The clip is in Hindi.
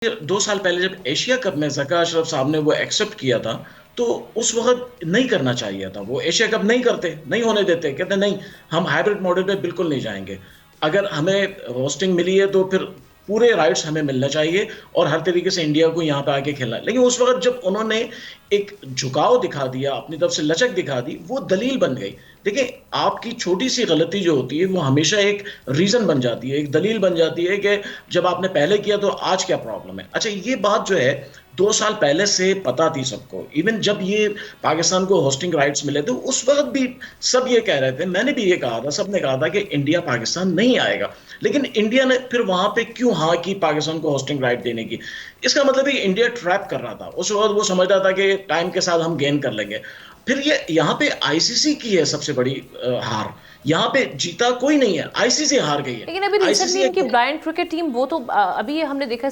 2 साल पहले जब एशिया कप में ज़का अशरफ साहब ने वो एक्सेप्ट किया था, तो उस वक्त नहीं करना चाहिए था। वो एशिया कप नहीं करते, नहीं होने देते, कहते नहीं, हम हाइब्रिड मॉडल पे बिल्कुल नहीं जाएंगे। अगर हमें होस्टिंग मिली है तो फिर पूरे राइट्स हमें मिलना चाहिए और हर तरीके से इंडिया को यहाँ पे आके खेलना। लेकिन उस वक्त जब उन्होंने एक झुकाव दिखा दिया, अपनी तरफ से लचक दिखा दी, वो दलील बन गई। देखिए, आपकी छोटी सी गलती जो होती है वो हमेशा एक रीजन बन जाती है, एक दलील बन जाती है कि जब आपने पहले किया तो आज क्या प्रॉब्लम है। अच्छा, ये बात जो है 2 साल पहले से पता थी सबको। इवन जब ये पाकिस्तान को होस्टिंग राइट्स मिले थे उस वक्त भी सब ये कह रहे थे, मैंने भी ये कहा था, सबने कहा था कि इंडिया पाकिस्तान नहीं आएगा। लेकिन इंडिया ने फिर वहां पे क्यों हाँ की पाकिस्तान को होस्टिंग राइट देने की? इसका मतलब है कि इंडिया ट्रैप कर रहा था। उस वक्त वो समझ रहा था कि टाइम के साथ हम गेन कर लेंगे। फिर ये यहाँ पे आईसीसी की है सबसे बड़ी हार। यहाँ पे जीता कोई नहीं है, आईसीसी हार गई है। लेकिन अभी आईसीसी रिसेंटली एक इनकी ब्लाइंड क्रिकेट टीम वो तो अभी ये हमने देखा